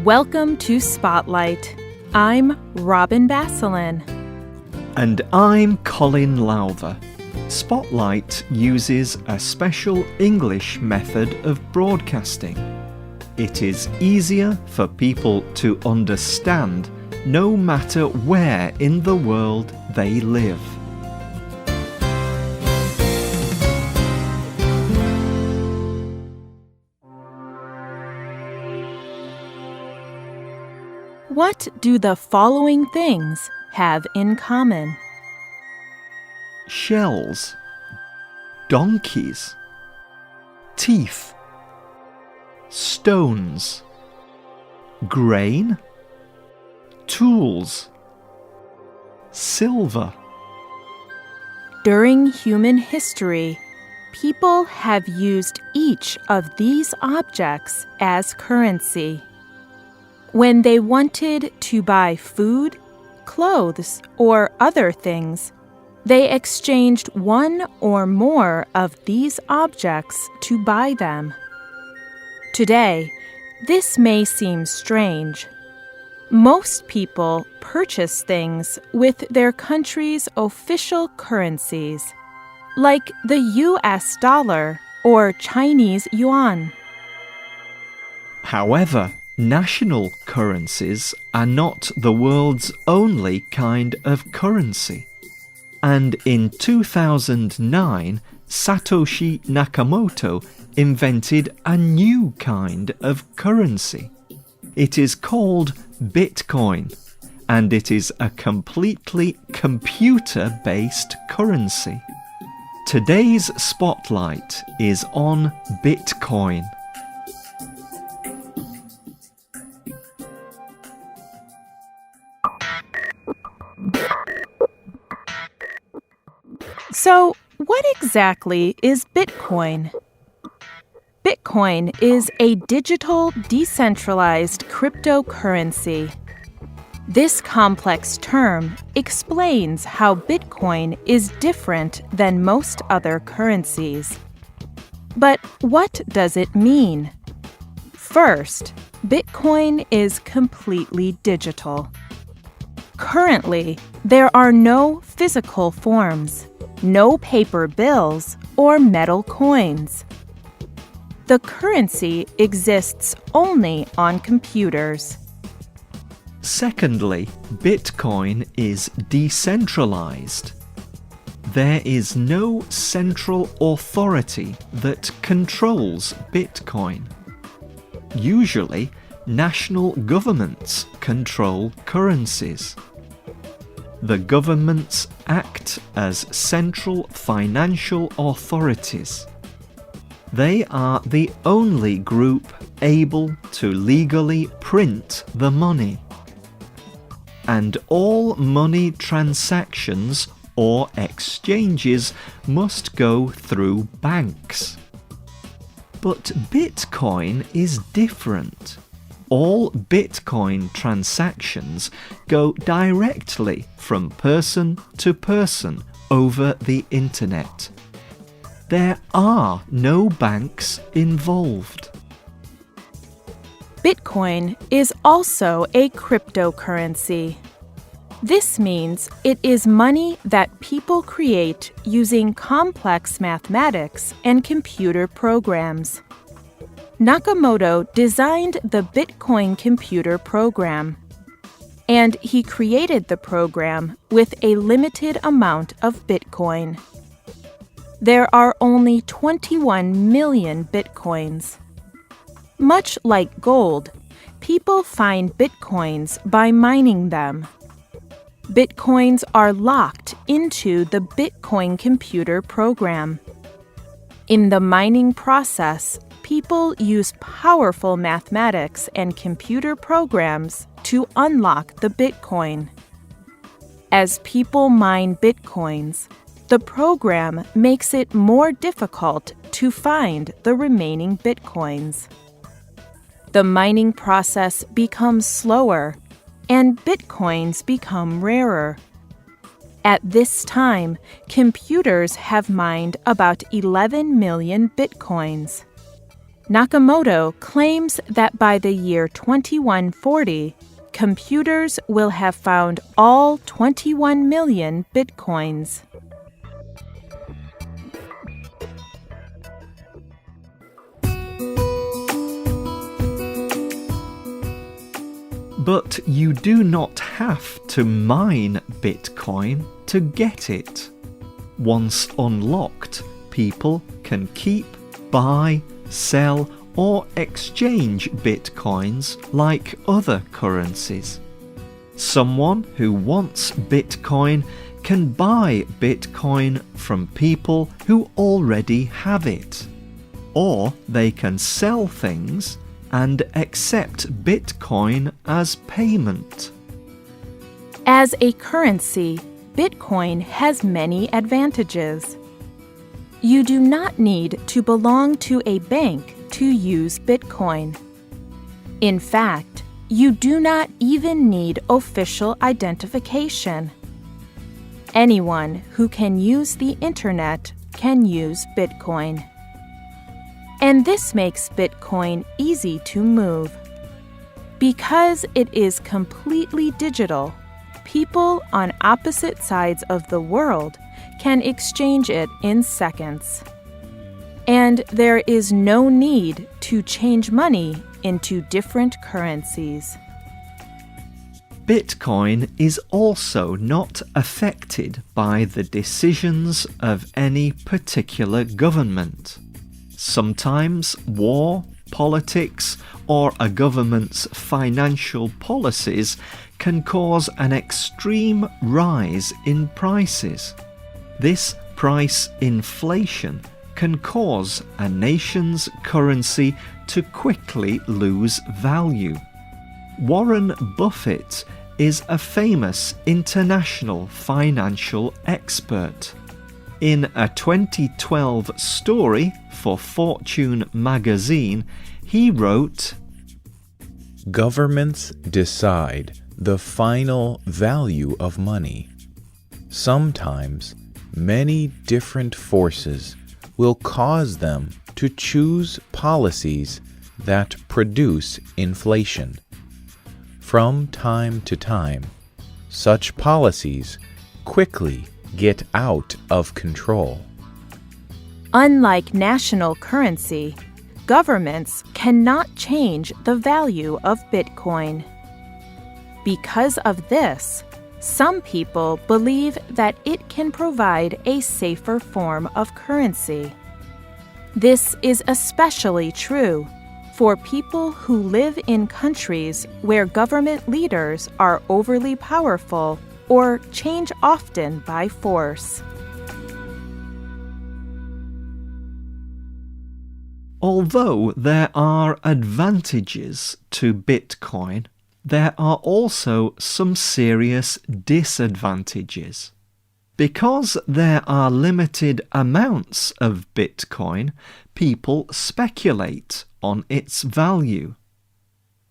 Welcome to Spotlight. I'm Robin Basselin. And I'm Colin Lowther. Spotlight uses a special English method of broadcasting. It is easier for people to understand no matter where in the world they live. What do the following things have in common? Shells, donkeys, teeth, stones, grain, tools, silver. During human history, people have used each of these objects as currency. When they wanted to buy food, clothes, or other things, they exchanged one or more of these objects to buy them. Today, this may seem strange. Most people purchase things with their country's official currencies, like the US dollar or Chinese yuan. However, national currencies are not the world's only kind of currency. And in 2009, Satoshi Nakamoto invented a new kind of currency. It is called Bitcoin, and it is a completely computer-based currency. Today's spotlight is on Bitcoin. So, what exactly is Bitcoin? Bitcoin is a digital, decentralized cryptocurrency. This complex term explains how Bitcoin is different than most other currencies. But what does it mean? First, Bitcoin is completely digital. Currently, there are no physical forms, no paper bills or metal coins. The currency exists only on computers. Secondly, Bitcoin is decentralized. There is no central authority that controls Bitcoin. Usually, national governments control currencies. The governments act as central financial authorities. They are the only group able to legally print the money. And all money transactions or exchanges must go through banks. But Bitcoin is different. All Bitcoin transactions go directly from person to person over the internet. There are no banks involved. Bitcoin is also a cryptocurrency. This means it is money that people create using complex mathematics and computer programs. Nakamoto designed the Bitcoin computer program, and he created the program with a limited amount of Bitcoin. There are only 21 million Bitcoins. Much like gold, people find Bitcoins by mining them. Bitcoins are locked into the Bitcoin computer program. In the mining process, people use powerful mathematics and computer programs to unlock the Bitcoin. As people mine Bitcoins, the program makes it more difficult to find the remaining Bitcoins. The mining process becomes slower, and Bitcoins become rarer. At this time, computers have mined about 11 million Bitcoins. Nakamoto claims that by the year 2140, computers will have found all 21 million bitcoins. But you do not have to mine Bitcoin to get it. Once unlocked, people can keep, buy, sell, or exchange Bitcoins like other currencies. Someone who wants Bitcoin can buy Bitcoin from people who already have it. Or they can sell things and accept Bitcoin as payment. As a currency, Bitcoin has many advantages. You do not need to belong to a bank to use Bitcoin. In fact, you do not even need official identification. Anyone who can use the internet can use Bitcoin. And this makes Bitcoin easy to move. Because it is completely digital, people on opposite sides of the world can exchange it in seconds. And there is no need to change money into different currencies. Bitcoin is also not affected by the decisions of any particular government. Sometimes war, politics, or a government's financial policies can cause an extreme rise in prices. This price inflation can cause a nation's currency to quickly lose value. Warren Buffett is a famous international financial expert. In a 2012 story for Fortune magazine, he wrote, "Governments decide the final value of money. Sometimes many different forces will cause them to choose policies that produce inflation. From time to time, such policies quickly get out of control." Unlike national currency, governments cannot change the value of Bitcoin. Because of this, some people believe that it can provide a safer form of currency. This is especially true for people who live in countries where government leaders are overly powerful or change often by force. Although there are advantages to Bitcoin, there are also some serious disadvantages. Because there are limited amounts of Bitcoin, people speculate on its value.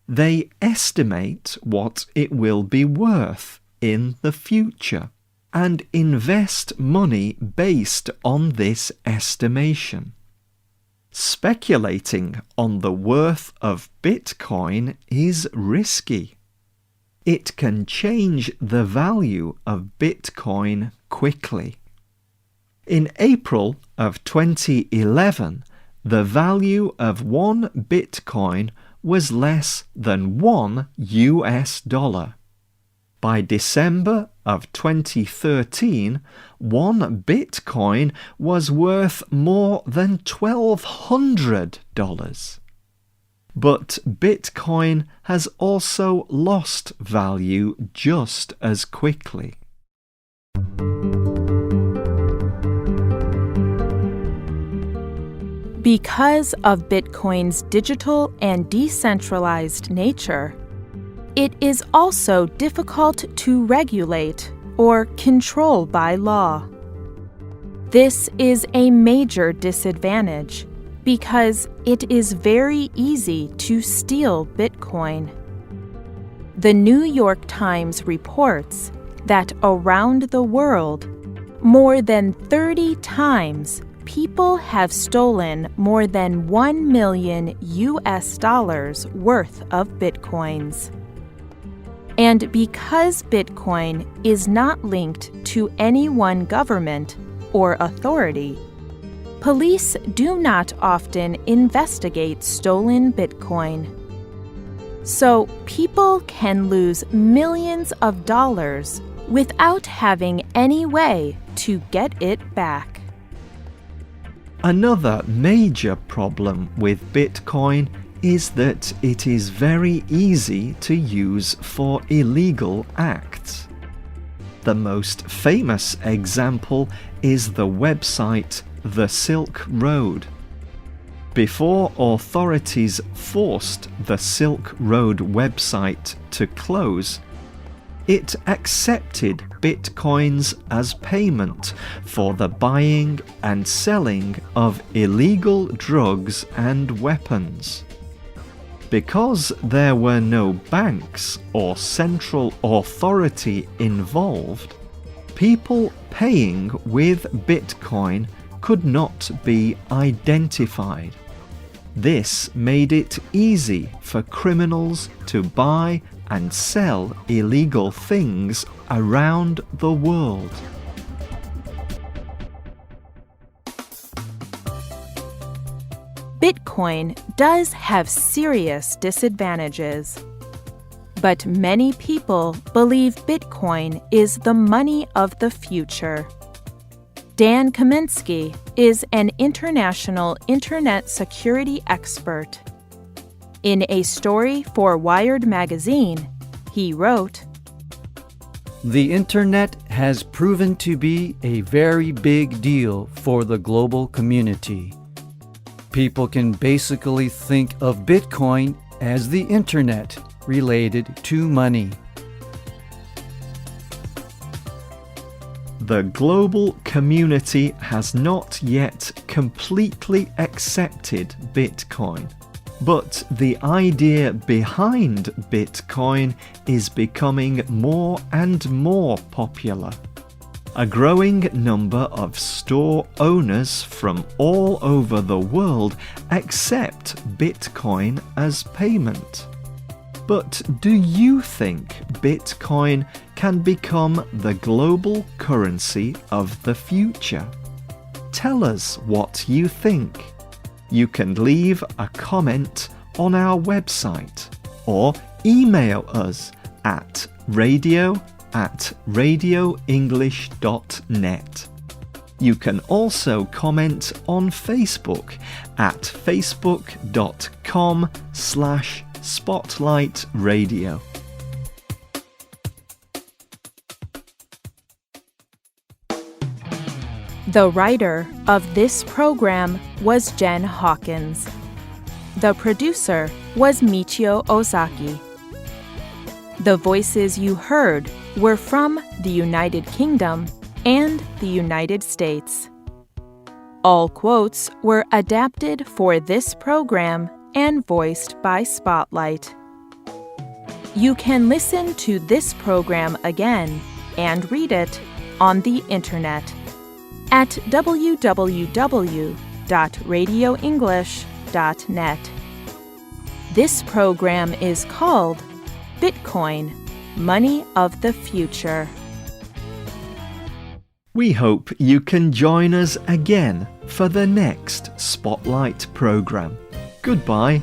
They estimate what it will be worth in the future and invest money based on this estimation. Speculating on the worth of Bitcoin is risky. It can change the value of Bitcoin quickly. In April of 2011, the value of one Bitcoin was less than $1. By December of 2013, one Bitcoin was worth more than $1,200. But Bitcoin has also lost value just as quickly. Because of Bitcoin's digital and decentralized nature, it is also difficult to regulate or control by law. This is a major disadvantage because it is very easy to steal Bitcoin. The New York Times reports that around the world, more than 30 times people have stolen more than $1 million worth of Bitcoins. And because Bitcoin is not linked to any one government or authority, police do not often investigate stolen Bitcoin. So people can lose millions of dollars without having any way to get it back. Another major problem with Bitcoin is that it is very easy to use for illegal acts. The most famous example is the website The Silk Road. Before authorities forced the Silk Road website to close, it accepted Bitcoins as payment for the buying and selling of illegal drugs and weapons. Because there were no banks or central authority involved, people paying with Bitcoin could not be identified. This made it easy for criminals to buy and sell illegal things around the world. Bitcoin does have serious disadvantages, but many people believe Bitcoin is the money of the future. Dan Kaminsky is an international internet security expert. In a story for Wired magazine, he wrote, "The internet has proven to be a very big deal for the global community. People can basically think of Bitcoin as the internet related to money." The global community has not yet completely accepted Bitcoin, but the idea behind Bitcoin is becoming more and more popular. A growing number of store owners from all over the world accept Bitcoin as payment. But do you think Bitcoin can become the global currency of the future? Tell us what you think. You can leave a comment on our website or email us at radio@radioenglish.net. You can also comment on Facebook at facebook.com/spotlightradio. The writer of this program was Jen Hawkins. The producer was Michio Ozaki. The voices you heard were from the United Kingdom and the United States. All quotes were adapted for this program and voiced by Spotlight. You can listen to this program again and read it on the internet at www.radioenglish.net. This program is called Bitcoin, Money of the Future. We hope you can join us again for the next Spotlight program. Goodbye.